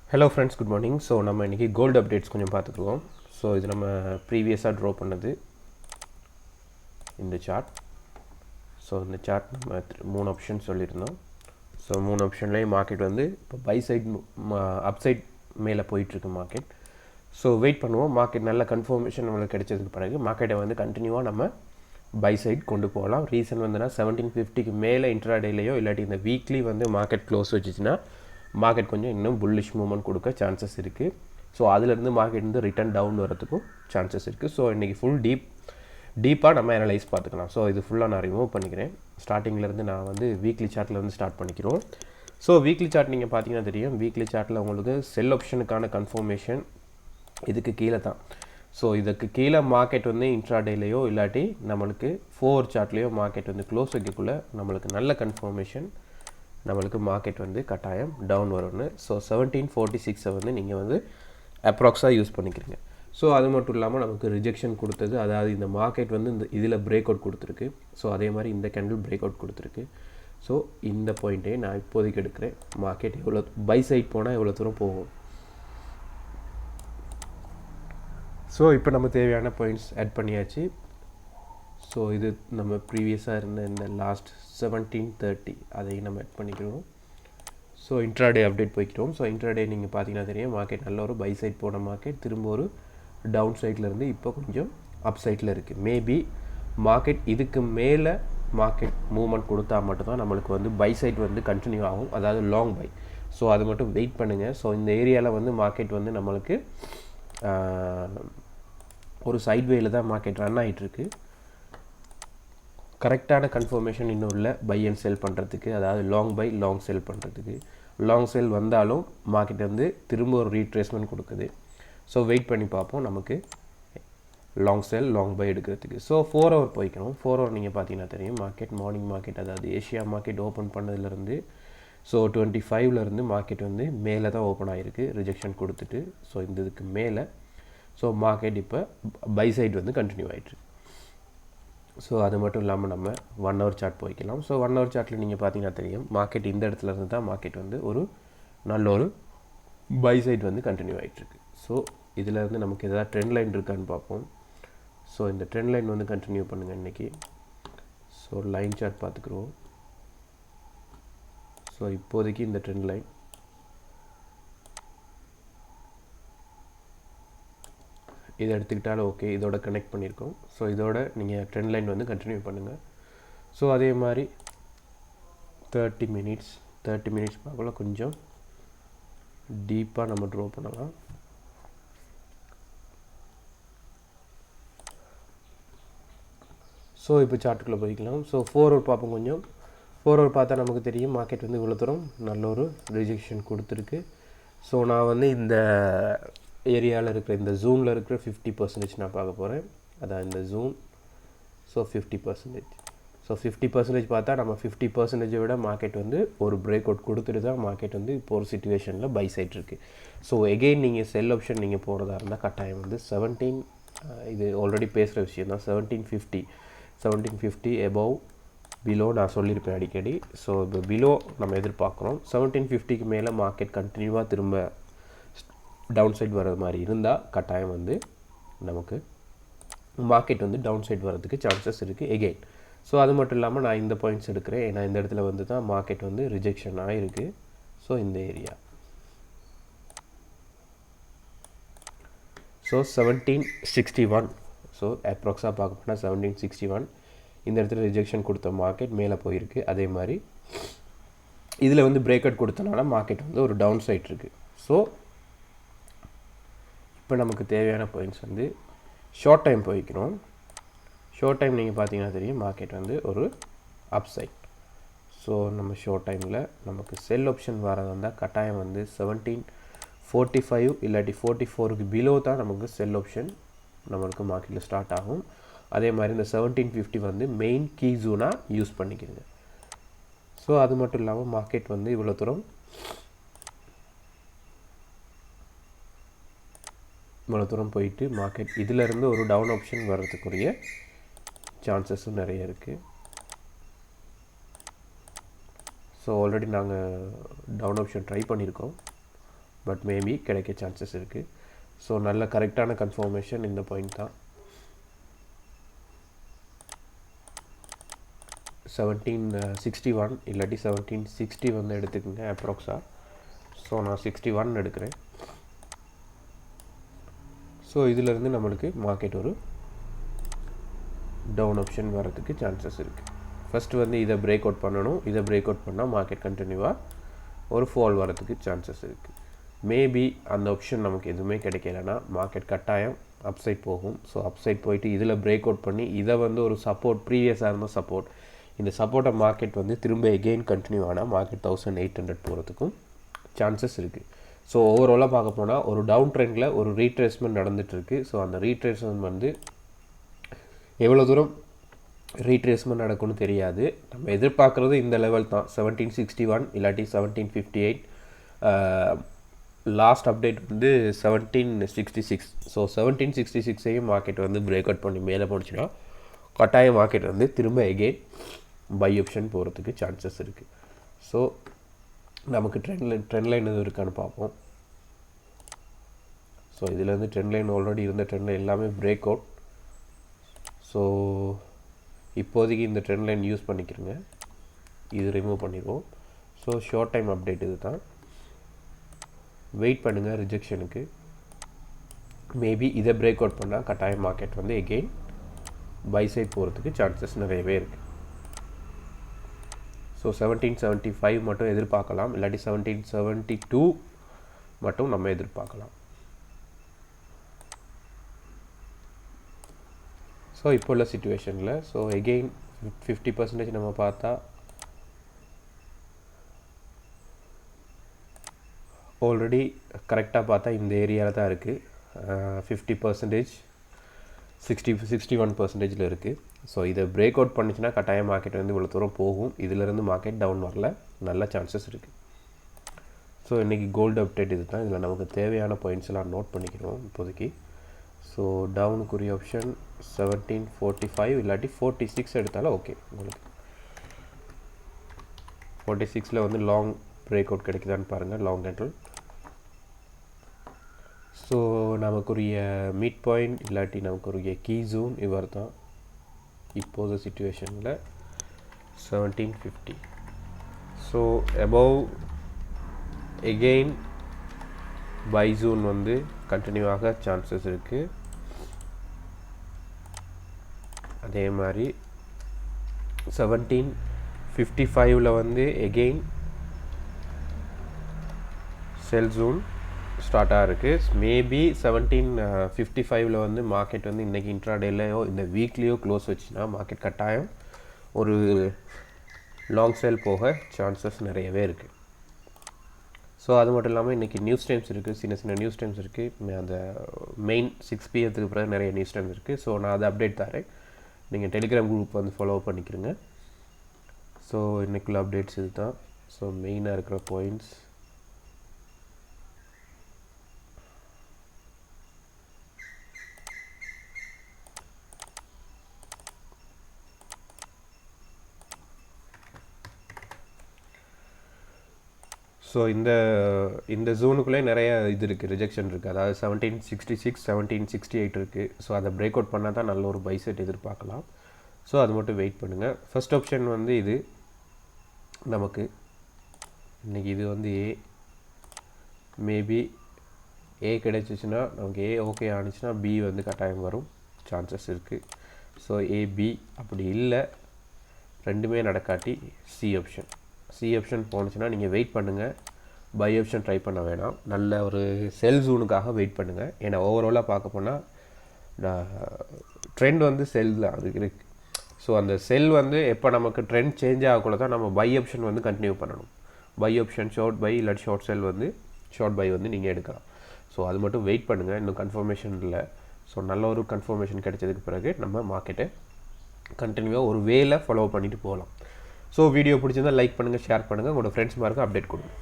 Hello friends, good morning. So நம்ம இன்னைக்கு gold updates கொஞ்சம் பார்த்துக்குவோம். So இது நம்ம previously draw பண்ணது இந்த chart. So இந்த chart நம்ம மூணு ஆப்ஷன் சொல்லியிருந்தோம். So மூணு ஆப்ஷன்லயே மார்க்கெட் வந்து இப்போ பை சைடு அப்சைட் மேலே போயிட்டு இருக்கு மார்க்கெட். ஸோ வெயிட் பண்ணுவோம். மார்க்கெட் நல்ல கன்ஃபர்மேஷன் நம்மளுக்கு கிடைச்சதுக்கு பிறகு மார்க்கெட்டை வந்து கண்டினியூவாக நம்ம பை சைட் கொண்டு போகலாம். ரீசன் வந்துன்னா 1750க்கு மேலே இன்ட்ராடேலையோ இல்லாட்டி இந்த வீக்லி வந்து மார்க்கெட் க்ளோஸ் வச்சுச்சுன்னா மார்க்கெட் கொஞ்சம் இன்னும் புல்லிஷ் மூவ்மெண்ட் கொடுக்க சான்சஸ் இருக்குது. ஸோ அதிலேருந்து மார்க்கெட் வந்து ரிட்டர்ன் டவுன் வரதுக்கும் சான்சஸ் இருக்குது. ஸோ இன்றைக்கி ஃபுல் டீப்பாக நம்ம அனலைஸ் பார்த்துக்கலாம். ஸோ இது ஃபுல்லாக நான் ரிமூவ் பண்ணிக்கிறேன். ஸ்டார்டிங்லேருந்து நான் வந்து வீக்லி சார்ட்டில் வந்து ஸ்டார்ட் பண்ணிக்கிறோம். ஸோ வீக்லி சார்ட் நீங்கள் பார்த்தீங்கன்னா தெரியும். வீக்லி சார்ட்டில் உங்களுக்கு செல் ஆப்ஷனுக்கான கன்ஃபர்மேஷன் இதுக்கு கீழே தான். ஸோ இதுக்கு கீழே மார்க்கெட் வந்து இன்ட்ராடேலையோ இல்லாட்டி நம்மளுக்கு 4 சார்ட்லேயோ மார்க்கெட் வந்து க்ளோஸ் வைக்கக்குள்ளே நம்மளுக்கு நல்ல கன்ஃபர்மேஷன் நம்மளுக்கு மார்க்கெட் வந்து கட்டாயம் டவுன் வரும்னு. ஸோ 1746 வந்து நீங்கள் வந்து அப்ராக்ஸாக யூஸ் பண்ணிக்கிறீங்க. ஸோ அது மட்டும் இல்லாமல் நமக்கு ரிஜெக்ஷன் கொடுத்தது, அதாவது இந்த மார்க்கெட் வந்து இந்த இதில் பிரேக் அவுட் கொடுத்துருக்கு. ஸோ அதே மாதிரி இந்த கேண்டில் பிரேக் அவுட் கொடுத்துருக்கு. ஸோ இந்த பாயிண்ட்டே நான் இப்போதைக்கு எடுக்கிறேன். மார்க்கெட் எவ்வளோ பை சைட் போனால் எவ்வளோ தூரம் போகும். ஸோ இப்போ நம்ம தேவையான பாயிண்ட்ஸ் ஆட் பண்ணியாச்சு. ஸோ இது நம்ம ப்ரீவியஸாக இருந்த இந்த லாஸ்ட் 1730 அதையும் நம்ம ஆட் பண்ணிக்கிறோம். ஸோ இன்ட்ராடே அப்டேட் போய்க்கிறோம். ஸோ இன்ட்ராடே நீங்கள் பார்த்தீங்கன்னா தெரியும், மார்க்கெட் நல்ல ஒரு பை சைட் போன மார்க்கெட் திரும்ப ஒரு டவுன் சைட்லேருந்து இப்போ கொஞ்சம் அப் சைட்டில் இருக்குது. மேபி மார்க்கெட் இதுக்கு மேலே மார்க்கெட் மூவ்மெண்ட் கொடுத்தா மட்டும்தான் நம்மளுக்கு வந்து பை சைட் வந்து கண்டினியூ ஆகும், அதாவது லாங் பை. ஸோ அது மட்டும் வெயிட் பண்ணுங்கள். ஸோ இந்த ஏரியாவில் வந்து மார்க்கெட் வந்து நம்மளுக்கு ஒரு சைட்வேயில் தான் மார்க்கெட் ரன் ஆகிட்டுருக்கு. கரெக்டான கன்ஃபர்மேஷன் இன்னும் இல்லை பை அண்ட் செல் பண்ணுறதுக்கு, அதாவது லாங் பை லாங் செல் பண்ணுறதுக்கு. லாங் செல் வந்தாலும் மார்க்கெட் வந்து திரும்ப ஒரு ரீட்ரேஸ்மெண்ட் கொடுக்குது. ஸோ வெயிட் பண்ணி பார்ப்போம் நமக்கு லாங் செல் லாங் பை எடுக்கிறதுக்கு. ஸோ 4 ஹவர் போய்க்கணும். 4 ஹவர் நீங்கள் பார்த்தீங்கன்னா தெரியும், மார்க்கெட் மார்னிங் மார்க்கெட், அதாவது ஏஷியா மார்க்கெட் ஓப்பன் பண்ணதுலேருந்து ஸோ 25லேருந்து மார்க்கெட் வந்து மேலே தான் ஓப்பன் ஆகிருக்கு, ரிஜெக்ஷன் கொடுத்துட்டு. ஸோ இந்த இதுக்கு மேலே ஸோ மார்க்கெட் இப்போ பை சைட் வந்து கண்டினியூ ஆகிட்டு. ஸோ அது மட்டும் இல்லாமல் நம்ம 1 ஹவர் சார்ட் போய்க்கலாம். ஸோ 1 ஹவர் சார்ட்டில் நீங்கள் பார்த்தீங்கன்னா தெரியும், மார்க்கெட் இந்த இடத்துல இருந்து தான் மார்க்கெட் வந்து ஒரு நல்ல ஒரு பை சைட் வந்து கண்டினியூ ஆகிட்டுருக்கு. ஸோ இதில் இருந்து நமக்கு எதாவது ட்ரெண்ட் லைன் இருக்கான்னு பார்ப்போம். ஸோ இந்த ட்ரெண்ட் லைன் வந்து கண்டினியூ பண்ணுங்கள் இன்றைக்கி. ஸோ லைன் சார்ட் பார்த்துக்குருவோம். ஸோ இப்போதைக்கு இந்த ட்ரெண்ட் லைன் இதை எடுத்துக்கிட்டாலும் ஓகே, இதோட கனெக்ட் பண்ணியிருக்கோம். ஸோ இதோட நீங்கள் ட்ரெண்ட் லைன் வந்து கண்டினியூ பண்ணுங்கள். ஸோ அதே மாதிரி 30 மினிட்ஸ் பார்க்கல கொஞ்சம் டீப்பாக நம்ம ட்ரா பண்ணலாம். ஸோ இப்போ சார்ட்டுக்குள்ளே போய்க்கலாம். ஸோ 4 ஹவர் பார்ப்போம். கொஞ்சம் 4 ஹவர் பார்த்தா நமக்கு தெரியும் மார்க்கெட் வந்து இவ்வளோ தூரம் நல்ல ஒரு ரிஜெக்ஷன் கொடுத்துருக்கு. ஸோ நான் வந்து இந்த ஏரியாவில் இருக்கிற இந்த ஜூனில் இருக்கிற 50% நான் பார்க்க போகிறேன். அதான் இந்த ஜூன். ஸோ 50%. ஸோ 50% பார்த்தா நம்ம 50% விட மார்க்கெட் வந்து ஒரு பிரேக் அவுட் கொடுத்துட்டு தான் மார்க்கெட் வந்து இப்போ ஒரு சிச்சுவேஷனில் பை சைட் இருக்குது. ஸோ எகெயின் நீங்கள் செல் ஆப்ஷன் நீங்கள் போகிறதா இருந்தால் கட்டாயம் வந்து 17, இது ஆல்ரெடி பேசுகிற விஷயம் தான், 1750 எபவ் பிலோ நான் சொல்லியிருப்பேன் அடிக்கடி. ஸோ இப்போ பிலோ நம்ம எதிர்பார்க்குறோம். 1750க்கு மேலே மார்க்கெட் கண்டினியூவாக திரும்ப டவுன் சைட் வர்றது மாதிரி இருந்தால் கட்டாயம் வந்து நமக்கு மார்க்கெட் வந்து டவுன் சைட் வர்றதுக்கு சான்சஸ் இருக்குது எகெயின். ஸோ அது மட்டும் இல்லாமல் நான் இந்த பாயிண்ட்ஸ் எடுக்கிறேன், ஏன்னா இந்த இடத்துல வந்து தான் மார்க்கெட் வந்து ரிஜெக்ஷன் ஆகிருக்கு. ஸோ இந்த ஏரியா ஸோ 1761, ஸோ அப்ராக்ஸாக பார்க்க போனால் 1761 இந்த இடத்துல ரிஜெக்ஷன் கொடுத்த மார்க்கெட் மேலே போயிருக்கு. அதே மாதிரி இதில் வந்து பிரேக் அவுட் கொடுத்தனால மார்க்கெட் வந்து ஒரு டவுன் சைட் இருக்குது. ஸோ இப்போ நமக்கு தேவையான பாயிண்ட்ஸ் வந்து ஷார்ட் டைம் போய்க்கணும். ஷார்ட் டைம் நீங்கள் பார்த்தீங்கன்னா தெரியும் மார்க்கெட் வந்து ஒரு அப் சைட். ஸோ நம்ம ஷார்ட் டைமில் நமக்கு செல் ஆப்ஷன் வரது வந்தால் கட்டாயம் வந்து 1745 இல்லாட்டி 44க்கு பிலோ தான் நமக்கு செல் ஆப்ஷன் நம்மளுக்கு மார்க்கெட்டில் ஸ்டார்ட் ஆகும். அதே மாதிரி இந்த 1750 வந்து மெயின் கீ ஜூனாக யூஸ் பண்ணிக்கிறீங்க. ஸோ அது மட்டும் இல்லாமல் மார்க்கெட் வந்து இவ்வளோ தூரம் போயிட்டு மார்க்கெட் இதிலேருந்து ஒரு டவுன் ஆப்ஷன் வர்றதுக்குரிய சான்சஸும் நிறைய இருக்குது. ஸோ ஆல்ரெடி நாங்கள் டவுன் ஆப்ஷன் ட்ரை பண்ணியிருக்கோம். பட் மேபி கிடைக்க சான்சஸ் இருக்குது. ஸோ நல்ல கரெக்டான கன்ஃபர்மேஷன் இந்த பாயிண்ட் தான். 1761 இல்லாட்டி 1760 வந்து எடுத்துக்கோங்க அப்ராக்ஸாக. ஸோ நான் 61 எடுக்கிறேன். ஸோ இதிலேருந்து நம்மளுக்கு மார்க்கெட் ஒரு டவுன் ஆப்ஷன் வரதுக்கு சான்சஸ் இருக்குது. ஃபஸ்ட்டு வந்து இதை பிரேக் அவுட் பண்ணணும். இதை பிரேக் அவுட் பண்ணால் மார்க்கெட் கண்டினியூவாக ஒரு ஃபால் வரதுக்கு சான்சஸ் இருக்குது. மேபி அந்த ஆப்ஷன் நமக்கு எதுவுமே கிடைக்கலன்னா மார்க்கெட் கட்டாயம் அப்சைட் போகும். ஸோ அப்சைட் போயிட்டு இதில் பிரேக் அவுட் பண்ணி இதை வந்து ஒரு சப்போர்ட், ப்ரீவியஸாக இருந்த சப்போர்ட், இந்த சப்போர்ட்டை மார்க்கெட் வந்து திரும்ப எகெயின் கண்டினியூ ஆனால் மார்க்கெட் 1800 போகிறதுக்கும் சான்சஸ் இருக்குது. ஸோ ஓவராலாக பார்க்க போனால் ஒரு டவுன் ட்ரெண்டில் ஒரு ரீட்ரேஸ்மெண்ட் நடந்துகிட்ருக்கு. ஸோ அந்த ரீட்ரேஸ்மெண்ட் வந்து எவ்வளோ தூரம் ரீட்ரேஸ்மெண்ட் நடக்கும்னு தெரியாது. நம்ம எதிர்பார்க்குறது இந்த லெவல் தான், 1761 இல்லாட்டி 1758. லாஸ்ட் அப்டேட் வந்து 1766. ஸோ 1766ஐயும் மார்க்கெட் வந்து பிரேக் அவுட் பண்ணி மேலே போச்சுன்னா கட்டாயம் மார்க்கெட் வந்து திரும்ப எகெயின் பை ஆப்ஷன் போகிறதுக்கு சான்சஸ் இருக்குது. ஸோ நமக்கு ட்ரெண்ட் லைன் எதுவும் இருக்கான்னு பார்ப்போம். ஸோ இதில் ட்ரெண்ட் லைன் ஆல்ரெடி இருந்த ட்ரெண்ட் லைன் எல்லாமே பிரேக் அவுட். ஸோ இப்போதைக்கு இந்த ட்ரெண்ட் லைன் யூஸ் பண்ணிக்கிறோங்க. இது ரிமூவ் பண்ணிடுவோம். ஸோ ஷார்ட் டைம் அப்டேட் இது தான். வெயிட் பண்ணுங்கள் ரிஜெக்ஷனுக்கு. மேபி இதை பிரேக் அவுட் பண்ணால் கட்டாயம் மார்க்கெட் வந்து எகெயின் பை சைட் போகிறதுக்கு சான்சஸ் நிறையவே இருக்குது. ஸோ 1775 மட்டும் எதிர்பார்க்கலாம், இல்லாட்டி 1772 மட்டும் நம்ம எதிர்பார்க்கலாம். ஸோ இப்போ உள்ள சிச்சுவேஷனில் ஸோ எகெயின் 50% நம்ம பார்த்தா ஆல்ரெடி கரெக்டாக பார்த்தா இந்த ஏரியாவில் தான் இருக்குது. 50%, 61% இருக்குது. ஸோ இதை பிரேக் அவுட் பண்ணிச்சுன்னா கட்டாயம் மார்க்கெட் வந்து இவ்வளோ தூரம் போகும். இதிலேருந்து மார்க்கெட் டவுன் வரல, நல்ல சான்சஸ் இருக்குது. ஸோ இன்றைக்கி கோல்டு அப்டேட் இது தான். இதில் நமக்கு தேவையான பாயிண்ட்ஸ் எல்லாம் நோட் பண்ணிக்கிறோம் இப்போதைக்கு. ஸோ டவுனுக்குரிய ஆப்ஷன் 1745 இல்லாட்டி 46 எடுத்தாலும் ஓகே. உங்களுக்கு 46ல் வந்து லாங் பிரேக் அவுட் கிடைக்குதான்னு பாருங்கள், லாங் கேண்டில். ஸோ நமக்குரிய மிட் பாயிண்ட் இல்லாட்டி நமக்குரிய கீ ஜோன் இவர் தான் இப்போது சிச்சுவேஷனில் 1750. So above again buy zone வந்து கண்டினியூ ஆக சான்சஸ் இருக்குது. அதே மாதிரி 1755 வந்து எகெயின் செல் ஜோன் ஸ்டார்ட்டாக இருக்குது. மேபி 1755 வந்து மார்க்கெட் வந்து இன்றைக்கி இன்ட்ராடேலையோ இந்த வீக்லேயோ க்ளோஸ் வச்சுன்னா மார்க்கெட் கட்டாயம் ஒரு லாங் சேல் போக சான்சஸ் நிறையவே இருக்குது. ஸோ அது மட்டும் இல்லாமல் இன்றைக்கி நியூஸ் டைம்ஸ் இருக்குது, சின்ன சின்ன நியூஸ் டைம்ஸ் இருக்குது. அந்த மெயின் 6 PM பிறகு நிறைய நியூஸ் டைம்ஸ் இருக்குது. ஸோ நான் அதை அப்டேட் தரேன், நீங்கள் டெலிகிராம் குரூப் வந்து ஃபாலோ பண்ணிக்கிறங்க. ஸோ இன்றைக்குள்ள அப்டேட்ஸ் இது தான். ஸோ மெயினாக இருக்கிற பாயிண்ட்ஸ் ஸோ இந்த ஜோனுக்குள்ளே நிறைய இது இருக்குது, ரிஜெக்ஷன் இருக்குது. அதாவது 1766, 1768 இருக்குது. ஸோ அதை பிரேக் அவுட் பண்ணால் தான் நல்ல ஒரு பை செட் எதிர்பார்க்கலாம். ஸோ அது மட்டும் வெயிட் பண்ணுங்கள். ஃபர்ஸ்ட் ஆப்ஷன் வந்து இது நமக்கு இன்றைக்கி இது வந்து ஏ. மேபி ஏ கிடைச்சிச்சின்னா நமக்கு ஏ ஓகே ஆனிச்சுன்னா பி வந்து கட்டாயம் வரும், சான்சஸ் இருக்குது. ஸோ ஏபி அப்படி இல்லை, ரெண்டுமே நடக்காட்டி சி ஆப்ஷன். சி ஆப்ஷன் போணுச்சுன்னா நீங்கள் வெயிட் பண்ணுங்கள், பை ஆப்ஷன் ட்ரை பண்ண வேணாம். நல்ல ஒரு செல் ஜோனுக்காக வெயிட் பண்ணுங்கள். ஏன்னா ஓவராலாக பார்க்க போனால் ட்ரெண்ட் வந்து செல் தான் அது இருக்குது. ஸோ அந்த செல் வந்து எப்போ நமக்கு ட்ரெண்ட் சேஞ்ச் ஆகக்குள்ள தான் நம்ம பை ஆப்ஷன் வந்து கண்டினியூ பண்ணணும். பை ஆப்ஷன் ஷார்ட் பை இல்லாட்டி ஷார்ட் செல் வந்து ஷார்ட் பை வந்து நீங்கள் எடுக்கலாம். ஸோ அது மட்டும் வெயிட் பண்ணுங்கள், இன்னும் கன்ஃபர்மேஷன் இல்லை. ஸோ நல்ல ஒரு கன்ஃபர்மேஷன் கிடைச்சதுக்கு பிறகு நம்ம மார்க்கெட்டை கண்டினியூவாக ஒரு வேல ஃபாலோ பண்ணிட்டு போகலாம். ஸோ வீடியோ பிடிச்சிருந்தால் லைக் பண்ணுங்கள், ஷேர் பண்ணுங்கள், உங்களோட ஃப்ரெண்ட்ஸ் மார்க்கு அப்டேட் கொடுங்க.